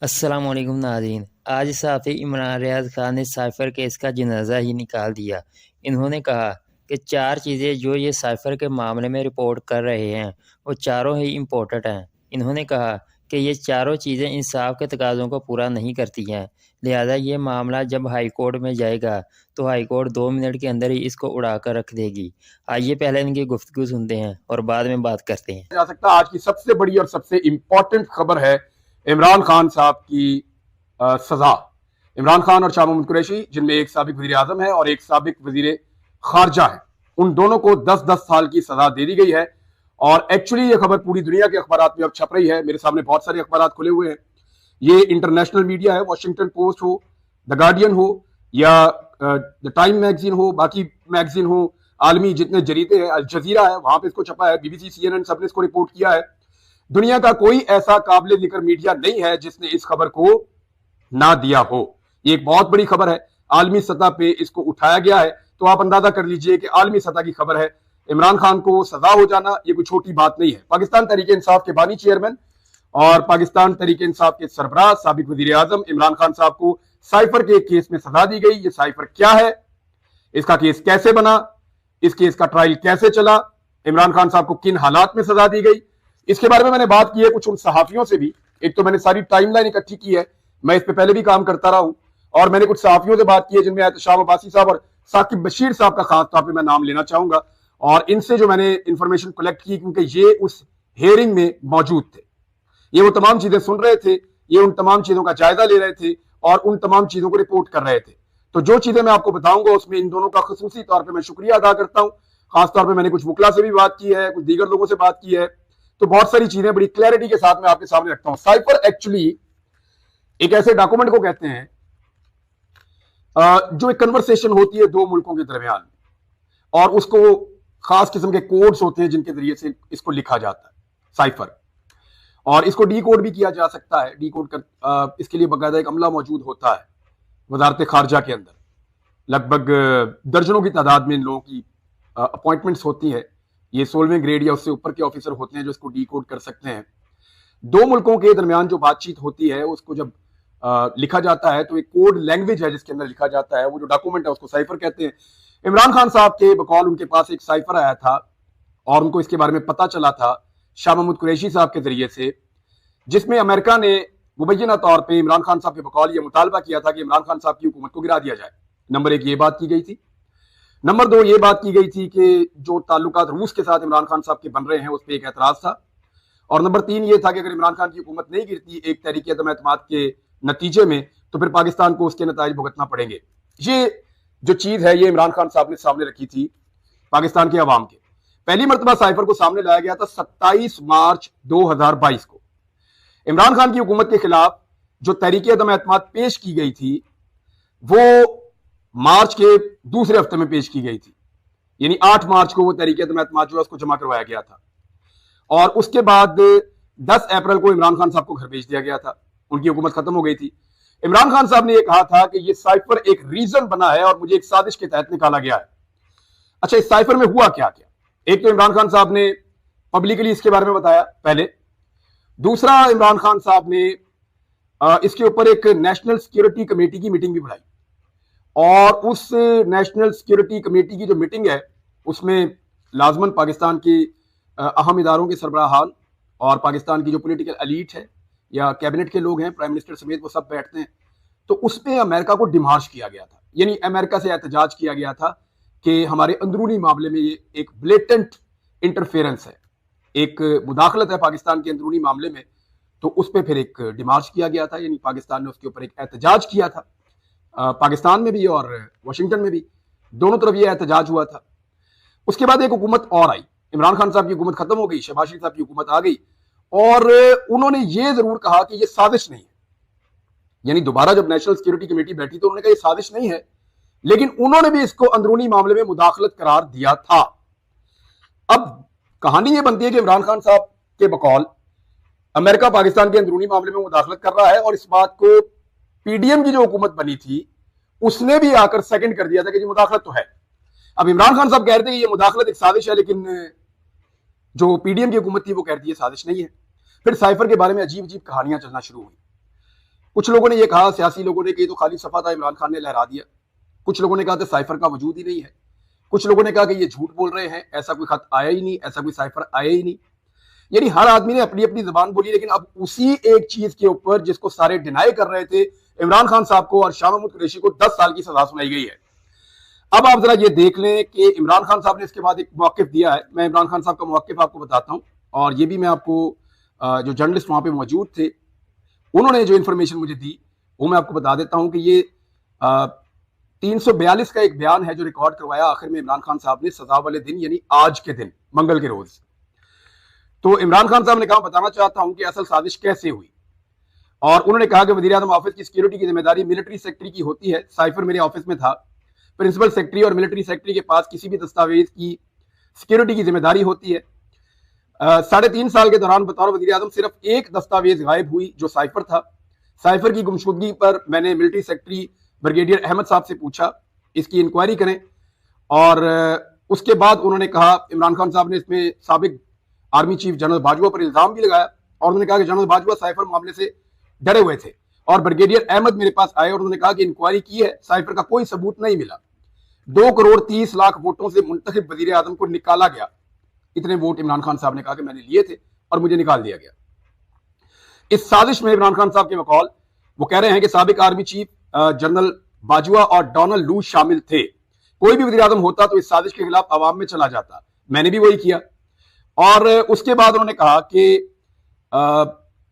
अस्सलाम वालेकुम नाज़रीन। आज सहाफ़ी इमरान रियाज़ खान ने साइफ़र केस का जनाज़ा ही निकाल दिया। इन्होंने कहा कि 4 चीज़ें जो ये साइफ़र के मामले में रिपोर्ट कर रहे हैं, वो चारों ही इम्पोर्टेंट हैं। इन्होंने कहा कि ये चारों चीज़ें इंसाफ़ के तकाज़ों को पूरा नहीं करती हैं, लिहाज़ा ये मामला जब हाई कोर्ट में जाएगा, तो हाई कोर्ट 2 मिनट के अंदर ही इसको उड़ा कर रख देगी। आइए पहले इनकी गुफ्तगू सुनते हैं और बाद में बात करते हैं। जा सकता आज की सबसे बड़ी और सबसे इंपॉर्टेंट खबर है इमरान खान साहब की सजा। इमरान खान और शाह महमूद कुरैशी, जिनमें एक साबिक वजीर आजम है और एक साबिक वजीर खारजा है, उन दोनों को 10-10 साल की सजा दे दी गई है। और एक्चुअली ये खबर पूरी दुनिया के अखबार में अब छप रही है। मेरे सामने बहुत सारे अखबार खुले हुए हैं। ये इंटरनेशनल मीडिया है, वॉशिंगटन पोस्ट हो, द गार्डियन हो या द टाइम मैगजीन हो, बाकी मैगजीन हो, आलमी जितने जरीदे हैं, अल जजीरा है, वहां पे इसको छपा है, बीबीसी, सीएनएन, सबने इसको रिपोर्ट किया है। दुनिया का कोई ऐसा काबिल जिक्र मीडिया नहीं है जिसने इस खबर को ना दिया हो। ये एक बहुत बड़ी खबर है, आलमी सतह पे इसको उठाया गया है। तो आप अंदाजा कर लीजिए कि आलमी सतह की खबर है। इमरान खान को सजा हो जाना ये कोई छोटी बात नहीं है। पाकिस्तान तहरीक इंसाफ के बानी चेयरमैन और पाकिस्तान तहरीक इंसाफ के सरबराह साबिक वजीर आजम इमरान खान साहब को साइफर के केस में सजा दी गई। ये साइफर क्या है, इसका केस कैसे बना, इस केस का ट्रायल कैसे चला, इमरान खान साहब को किन हालात में सजा दी गई, इसके बारे में मैंने बात की है कुछ उन सहाफियों से भी। एक तो मैंने सारी टाइमलाइन इकट्ठी की है, मैं इस पे पहले भी काम करता रहा हूं, और मैंने कुछ सहाफियों से बात की है जिनमें एहतशाम अब्बासी साहब और साकिब बशीर साहब का खास तौर पर मैं नाम लेना चाहूंगा। और इनसे जो मैंने इंफॉर्मेशन कलेक्ट की, क्योंकि ये उस हेयरिंग में मौजूद थे, ये वो तमाम चीजें सुन रहे थे, ये उन तमाम चीजों का जायजा ले रहे थे और उन तमाम चीजों को रिपोर्ट कर रहे थे। तो जो चीजें मैं आपको बताऊंगा उसमें इन दोनों का खसूसी तौर पे मैं शुक्रिया अदा करता हूं। खासतौर पे मैंने कुछ वकला से भी बात की है, कुछ दीगर लोगों से बात की है, तो बहुत सारी चीजें बड़ी क्लैरिटी के साथ मैं आपके सामने रखता हूं। साइफर एक्चुअली एक ऐसे डॉक्यूमेंट को कहते हैं जो एक कन्वर्सेशन होती है दो मुल्कों के दरमियान, और उसको खास किस्म के कोड्स होते हैं जिनके जरिए से इसको लिखा जाता है, साइफर। और इसको डी कोड भी किया जा सकता है। डी कोड कर इसके लिए बाकायदा एक अमला मौजूद होता है वजारत खारजा के अंदर। लगभग दर्जनों की तादाद में इन लोगों की अपॉइंटमेंट्स होती है। ये 16वें ग्रेड या उससे ऊपर के ऑफिसर होते हैं जो इसको डी कोड कर सकते हैं। दो मुल्कों के दरमियान जो बातचीत होती है उसको जब लिखा जाता है तो एक कोड लैंग्वेज है जिसके अंदर लिखा जाता है। वो जो डॉक्यूमेंट है उसको साइफर कहते हैं। इमरान खान साहब के बकौल उनके पास एक साइफर आया था और उनको इसके बारे में पता चला था शाह महमूद कुरैशी साहब के जरिए से, जिसमें अमेरिका ने मुबैना तौर पर इमरान खान साहब के बकौल यह मुतालबा किया था कि इमरान खान साहब की हुकूमत को गिरा दिया जाए। नंबर एक ये बात की गई थी। नंबर दो ये बात की गई थी कि जो ताल्लुकात रूस के साथ इमरान खान साहब के बन रहे हैं उस पर एक एतराज था। और नंबर तीन ये था कि अगर इमरान खान की हुकूमत नहीं गिरती एक तहरीक अदम एतमाद के नतीजे में, तो फिर पाकिस्तान को उसके नताइज भुगतना पड़ेंगे। ये जो चीज है ये इमरान खान साहब ने सामने रखी थी पाकिस्तान के अवाम के। पहली मरतबा साइफर को सामने लाया गया था 27 मार्च 2022 को। इमरान खान की हुकूमत के खिलाफ जो तहरीक अदम एतमाद पेश की गई थी वो मार्च के दूसरे हफ्ते में पेश की गई थी, यानी 8 मार्च को वो तहरीक अदम एतमाद जो है उसको जमा करवाया गया था। और उसके बाद 10 अप्रैल को इमरान खान साहब को घर भेज दिया गया था, उनकी हुकूमत खत्म हो गई थी। इमरान खान साहब ने यह कहा था कि यह साइफर एक रीजन बना है और मुझे एक साजिश के तहत निकाला गया है। अच्छा, इस साइफर में हुआ क्या क्या? एक तो इमरान खान साहब ने पब्लिकली इसके बारे में बताया पहले। दूसरा, इमरान खान साहब ने इसके ऊपर एक नेशनल सिक्योरिटी कमेटी की मीटिंग भी बुलाई, और उस नेशनल सिक्योरिटी कमेटी की जो मीटिंग है उसमें लाजमन पाकिस्तान की अहम इदारों के सरबराहान और पाकिस्तान की जो पॉलिटिकल एलीट है या कैबिनेट के लोग हैं, प्राइम मिनिस्टर समेत, वो सब बैठते हैं। तो उस पर अमेरिका को डिमार्श किया गया था, यानी अमेरिका से एहतजाज किया गया था कि हमारे अंदरूनी मामले में ये एक ब्लेटेंट इंटरफेरेंस है, एक मुदाखलत है पाकिस्तान के अंदरूनी मामले में। तो उस पर फिर एक डिमार्श किया गया था, यानी पाकिस्तान ने उसके ऊपर एक एहतजाज किया था। पाकिस्तान में भी और वाशिंगटन में भी, दोनों तरफ ये एहतजाज हुआ था। उसके बाद एक हुकूमत और आई, इमरान खान साहब की हुकूमत खत्म हो गई, शहबाज शरीफ साहब की हुकूमत आ गई, और उन्होंने ये जरूर कहा कि ये साजिश नहीं है। यानी दोबारा जब नेशनल सिक्योरिटी कमेटी बैठी तो उन्होंने कहा ये साजिश नहीं है, लेकिन उन्होंने भी इसको अंदरूनी मामले में मुदाखलत करार दिया था। अब कहानी ये बनती है कि इमरान खान साहब के बकौल अमेरिका पाकिस्तान के अंदरूनी मामले में मुदाखलत कर रहा है, और इस बात को पीडीएम की जो हुकूमत बनी थी उसने भी आकर सेकंड कर दिया था कि ये मुदाखलत तो है। अब इमरान खान साहब कह रहे थे कि ये मुदाखलत एक साजिश है, लेकिन जो पीडीएम की हुकूमत थी वो कहती है साजिश नहीं है। फिर साइफर के बारे में अजीब अजीब कहानियां चलना शुरू हुई। कुछ लोगों ने ये कहा, सियासी लोगों ने, कि ये तो खाली सफा था, इमरान खान ने लहरा दिया। कुछ लोगों ने कहा था साइफर का वजूद ही नहीं है। कुछ लोगों ने कहा कि ये झूठ बोल रहे हैं, ऐसा कोई खत आया ही नहीं, ऐसा कोई साइफर आया ही नहीं। यानी हर आदमी ने अपनी अपनी जबान बोली, लेकिन अब उसी एक चीज के ऊपर जिसको सारे डिनाई कर रहे थे, इमरान खान साहब को और शाह महमूद कुरैशी को 10 साल की सजा सुनाई गई है। अब आप जरा ये देख लें कि इमरान खान साहब ने इसके बाद एक मौक़िफ़ दिया है। मैं इमरान खान साहब का मौक़िफ़ आपको बताता हूं, और ये भी मैं आपको जो जर्नलिस्ट वहां पे मौजूद थे उन्होंने जो इन्फॉर्मेशन मुझे दी वो मैं आपको बता देता हूं कि ये 342 का एक बयान है जो रिकॉर्ड करवाया आखिर में इमरान खान साहब ने सजा वाले दिन, यानी आज के दिन, मंगल के रोज। तो इमरान खान साहब ने कहा, बताना चाहता हूं कि असल साजिश कैसे हुई। और उन्होंने कहा कि वज़ीर आज़म ऑफिस की सिक्योरिटी की जिम्मेदारी मिलिट्री सेक्रेटरी की होती है। साइफर मेरे ऑफिस में था। प्रिंसिपल सेक्रेटरी और मिलिट्री सेक्रेटरी के पास किसी भी दस्तावेज की सिक्योरिटी की जिम्मेदारी होती है। 3.5 साल के दौरान बतौर वज़ीर आज़म सिर्फ एक दस्तावेज गायब हुई जो साइफर था। साइफर की गुमशुदगी पर मैंने मिलिट्री सेक्रेटरी ब्रिगेडियर अहमद साहब से पूछा, इसकी इंक्वायरी करें। और उसके बाद उन्होंने कहा, इमरान खान साहब ने इसमें साबिक आर्मी चीफ जनरल बाजवा पर इल्जाम भी लगाया, और उन्होंने कहा कि जनरल बाजवा साइफर मामले से डरे हुए थे। और ब्रिगेडियर अहमद मेरे पास आए और उन्होंने कहा कि इंक्वायरी की है, साइफर का कोई सबूत नहीं मिला। 2 करोड़ 30 लाख वोटों से मुंतखब वज़ीर आज़म को निकाला गया। इतने वोट इमरान खान साहब ने कहा कि मैंने लिए थे और मुझे निकाल दिया गया। इस साजिश में इमरान खान साहब के बकौल वो कह रहे हैं कि साबिक आर्मी चीफ जनरल बाजवा और डोनाल्ड लू शामिल थे। कोई भी वज़ीर आज़म होता तो इस साजिश के खिलाफ आवाम में चला जाता। मैंने भी वही किया। और उसके बाद उन्होंने कहा कि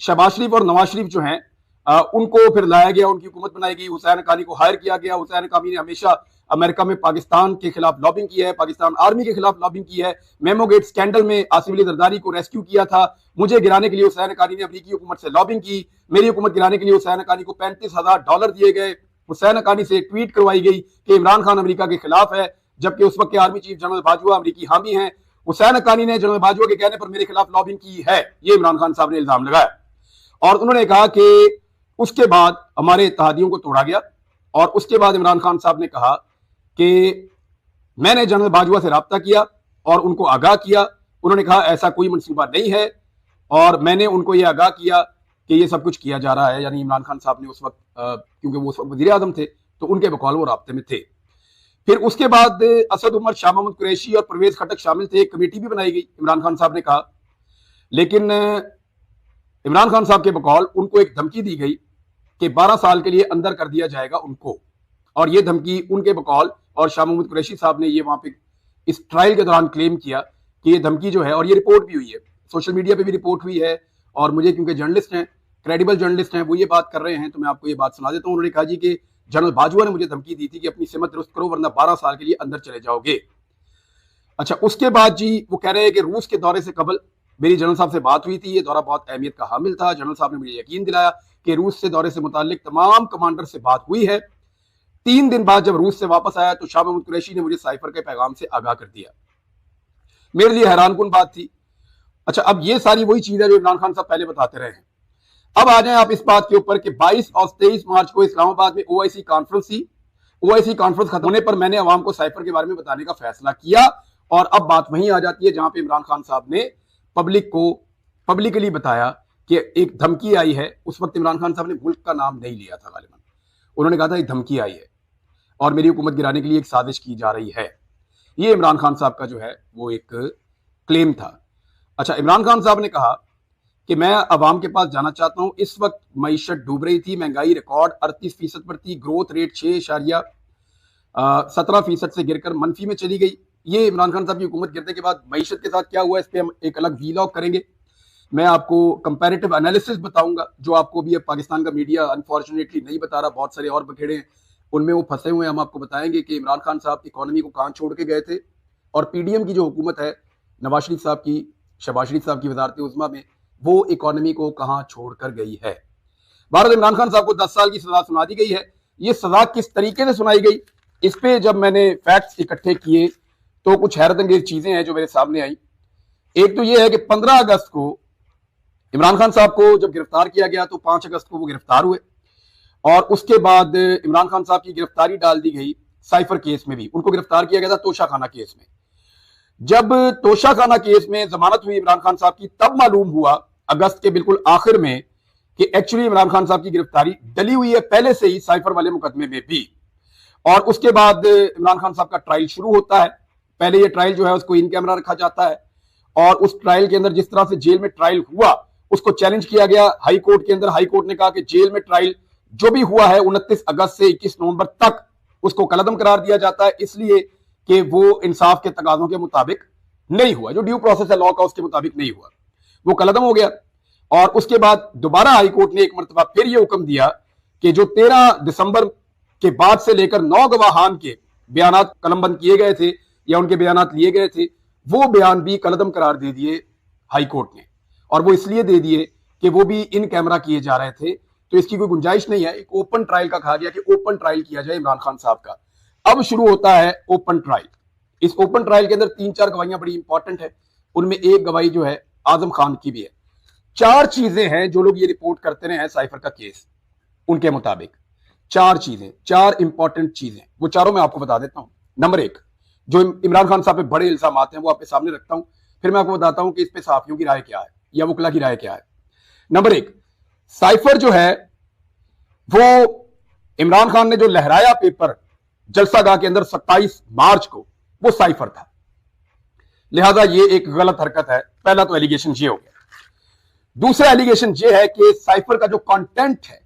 शहबाज शरीफ और नवाज शरीफ जो हैं उनको फिर लाया गया, उनकी हुकूमत बनाई गई, हुसैन हक्कानी को हायर किया गया। हुसैन हक्कानी ने हमेशा अमेरिका में पाकिस्तान के खिलाफ लॉबिंग की है, पाकिस्तान आर्मी के खिलाफ लॉबिंग की है। मेमोगेट स्कैंडल में आसिफ अली जरदारी को रेस्क्यू किया था। मुझे गिराने के लिए हुसैन हक्कानी ने अमेरिकी हुकूमत से लॉबिंग की। मेरी हुकूमत गिराने के लिए हुसैन हक्कानी को $35,000 दिए गए। हुसैन हक्कानी से ट्वीट करवाई गई कि इमरान खान अमेरिका के खिलाफ है, जबकि उस वक्त के आर्मी चीफ जनरल बाजवा अमेरिकी हामी हैं। हुसैन हक्कानी ने जनरल बाजवा के कहने पर मेरे खिलाफ लॉबिंग की है, ये इमरान खान साहब ने इल्जाम लगाया। और उन्होंने कहा कि उसके बाद हमारे इत्तेहादियों को तोड़ा गया। और उसके बाद इमरान खान साहब ने कहा कि मैंने जनरल बाजवा से राब्ता किया और उनको आगाह किया। उन्होंने कहा ऐसा कोई मंसूबा नहीं है, और मैंने उनको ये आगाह किया कि ये सब कुछ किया जा रहा है। यानी इमरान खान साहब ने उस वक्त क्योंकि वो उस वक्त वज़ीर आज़म थे तो उनके बकौल वो राब्ते में थे। फिर उसके बाद असद उमर, शाह महमूद कुरैशी और परवेज खटक शामिल थे। एक कमेटी भी बनाई गई, इमरान खान साहब ने कहा। लेकिन इमरान खान साहब के बकौल उनको एक धमकी दी गई कि 12 साल के लिए अंदर कर दिया जाएगा उनको। और ये धमकी उनके बकौल और शाह महमूद कुरैशी साहब ने ये वहां पे इस ट्रायल के दौरान क्लेम किया कि ये धमकी जो है, और ये रिपोर्ट भी हुई है, सोशल मीडिया पे भी रिपोर्ट हुई है। और मुझे क्योंकि जर्नलिस्ट हैं, क्रेडिबल जर्नलिस्ट हैं, वो ये बात कर रहे हैं तो मैं आपको ये बात सुना देता हूँ। उन्होंने कहा जी कि जनरल बाजवा ने मुझे धमकी दी थी कि अपनी सिमत दुरुस्त करो वरना 12 साल के लिए अंदर चले जाओगे। अच्छा, उसके बाद जी वो कह रहे हैं कि रूस के दौरे से कबल मेरी जनरल साहब से बात हुई थी। ये दौरा बहुत अहमियत का हामिल था। जनरल साहब ने मुझे यकीन दिलाया कि रूस से दौरे से मुताल्लिक तमाम कमांडर से बात हुई है। 3 दिन बाद जब रूस से वापस आया तो शाह महमूद कुरैशी ने मुझे साइफर के पैगाम से आगाह कर दिया। मेरे लिए हैरानकुन बात थी। अच्छा, अब ये सारी वही चीज है जो इमरान खान साहब पहले बताते रहे हैं। अब आ जाए आप इस बात के ऊपर कि 22 और 23 मार्च को इस्लामाबाद में OIC कॉन्फ्रेंस थी। OIC कॉन्फ्रेंस खत्म होने पर मैंने अवाम को साइफर के बारे में बताने का फैसला किया। और अब बात वहीं आ जाती है जहां पे इमरान खान साहब ने पब्लिक को पब्लिकली बताया कि एक धमकी आई है। उस वक्त इमरान खान साहब ने मुल्क का नाम नहीं लिया था गालिबन। उन्होंने कहा था एक धमकी आई है और मेरी हुकूमत गिराने के लिए एक साजिश की जा रही है। ये इमरान खान साहब का जो है वो एक क्लेम था। अच्छा, इमरान खान साहब ने कहा कि मैं अवाम के पास जाना चाहता हूं। इस वक्त मईशत डूब रही थी, महंगाई रिकॉर्ड 38% पर थी, ग्रोथ रेट 6.17% से गिरकर मनफी में चली गई। ये इमरान खान साहब की हुकूमत गिरने के बाद मईशत के साथ क्या हुआ, इस पर हम एक अलग वीलॉग करेंगे। मैं आपको कंपैरेटिव एनालिसिस बताऊंगा जो आपको भी अब पाकिस्तान का मीडिया अनफॉर्चुनेटली नहीं बता रहा। बहुत सारे और बखेड़े हैं, उनमें वो फंसे हुए हैं। हम आपको बताएंगे कि इमरान खान साहब इकोनॉमी को कहाँ छोड़ के गए थे, और PDM की जो हुकूमत है नवाज शरीफ साहब की, शहबाज शरीफ साहब की वजारत उज़्मा में, वो इकोनॉमी को कहां छोड़कर गई है। भारत इमरान खान साहब को 10 साल की सजा सुना दी गई है। ये सजा किस तरीके से सुनाई गई, इस पे जब मैंने फैक्ट्स इकट्ठे किए तो कुछ हैरत अंगेज चीजें हैं जो मेरे सामने आई। एक तो ये है कि 15 अगस्त को इमरान खान साहब को जब गिरफ्तार किया गया तो 5 अगस्त को वो गिरफ्तार हुए, और उसके बाद इमरान खान साहब की गिरफ्तारी डाल दी गई साइफर केस में भी। उनको गिरफ्तार किया गया था तोशा खाना केस में। जब तोशा खाना केस में जमानत हुई इमरान खान साहब की, तब मालूम हुआ अगस्त के बिल्कुल आखिर में कि एक्चुअली इमरान खान साहब की गिरफ्तारी डली हुई है पहले से ही साइफर वाले मुकदमे में भी। और उसके बाद इमरान खान साहब का ट्रायल शुरू होता है। पहले ये ट्रायल जो है उसको इन कैमरा रखा जाता है और उस ट्रायल के अंदर जिस तरह से जेल में ट्रायल हुआ उसको चैलेंज किया गया हाई कोर्ट के अंदर। हाई कोर्ट ने कहा कि जेल में ट्रायल जो भी हुआ है 29 अगस्त से 21 नवंबर तक उसको कलअदम करार दिया जाता है, इसलिए कि वो इंसाफ के तकाजों के मुताबिक नहीं हुआ, जो ड्यू प्रोसेस है लॉ का उसके मुताबिक नहीं हुआ, वो कलअदम हो गया। और उसके बाद दोबारा हाई कोर्ट ने एक मरतबा फिर यह हुक्म दिया कि जो 13 दिसंबर के बाद से लेकर 9 गवाहान के बयान कलमबंद किए गए थे या उनके बयान लिए गए थे, वो बयान भी कलअदम करार दे दिए हाई कोर्ट ने। और वो इसलिए दे दिए कि वो भी इन कैमरा किए जा रहे थे, तो इसकी कोई गुंजाइश नहीं है। एक ओपन ट्रायल का कहा गया कि ओपन ट्रायल किया जाए इमरान खान साहब का। अब शुरू होता है ओपन ट्रायल। इस ओपन ट्रायल के अंदर 3-4 गवाहियां बड़ी इंपॉर्टेंट है, उनमें एक गवाही जो है आजम खान की भी है। 4 चीजें हैं जो लोग ये रिपोर्ट करते रहे हैं साइफर का केस, उनके मुताबिक 4 चीजें, 4 इंपॉर्टेंट चीजें, वो चारों मैं आपको बता देता हूं। नंबर 1, जो इमरान खान साहब पे बड़े इल्जाम हैं वो आपके सामने रखता हूं, फिर मैं आपको बताता हूं कि इस पे सहाफियों की राय क्या है या वकला की राय क्या है। नंबर 1, साइफर जो है वो इमरान खान ने जो लहराया पेपर जलसागाह के अंदर 27 मार्च को, वो साइफर था, लिहाजा ये एक गलत हरकत है। पहला तो एलिगेशन ये हो गया। दूसरा एलिगेशन ये है कि साइफर का जो कंटेंट है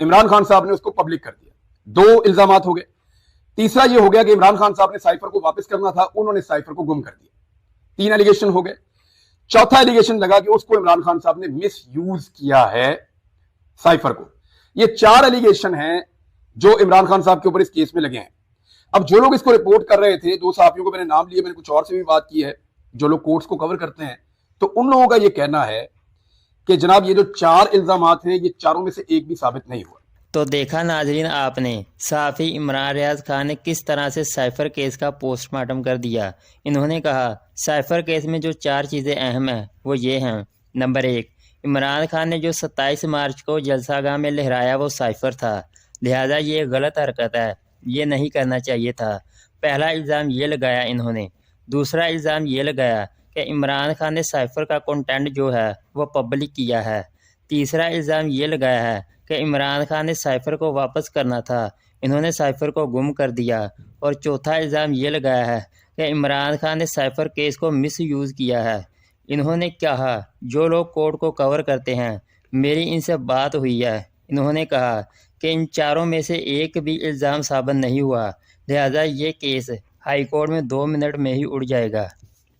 इमरान खान साहब ने उसको पब्लिक कर दिया। 2 इल्जाम हो गए। तीसरा ये हो गया कि इमरान खान साहब ने साइफर को वापस करना था, उन्होंने साइफर को गुम कर दिया। 3 एलिगेशन हो गए। चौथा एलिगेशन लगा कि उसको इमरान खान साहब ने मिस यूज किया है साइफर को। ये 4 एलिगेशन हैं जो इमरान खान साहब के ऊपर इस केस में लगे हैं। अब जो लोग इसको रिपोर्ट कर रहे थे, 2 साथियों को मैंने नाम लिए, मैंने कुछ और से भी बात की है जो लोग कोर्ट्स को कवर करते हैं, तो उन लोगों का ये कहना है कि जनाब ये जो 4 इल्जामात हैं ये चारों में से एक भी साबित नहीं हुआ। तो देखा नाजरीन आपने, सहाफ़ी इमरान रियाज खान ने किस तरह से साइफर केस का पोस्टमार्टम कर दिया। इन्होंने कहा साइफर केस में जो 4 चीज़ें अहम हैं वो ये हैं। नंबर 1, इमरान खान ने जो 27 मार्च को जलसागाह में लहराया वो साइफर था, लिहाजा ये गलत हरकत है, ये नहीं करना चाहिए था। पहला इल्ज़ाम ये लगाया इन्होंने। दूसरा इल्ज़ाम ये लगाया कि इमरान खान ने साइफर का कंटेंट जो है वो पब्लिक किया है। तीसरा इल्ज़ाम ये लगाया है कि इमरान खान ने साइफर को वापस करना था, इन्होंने साइफर को गुम कर दिया। और चौथा इल्ज़ाम ये लगाया है कि इमरान खान ने साइफर केस को मिस यूज़ किया है। इन्होंने कहा जो लोग कोर्ट को कवर करते हैं, मेरी इनसे बात हुई है, इन्होंने कहा कि इन चारों में से एक भी इल्ज़ाम साबित नहीं हुआ, लिहाजा ये केस हाई कोर्ट में 2 मिनट में ही उड़ जाएगा।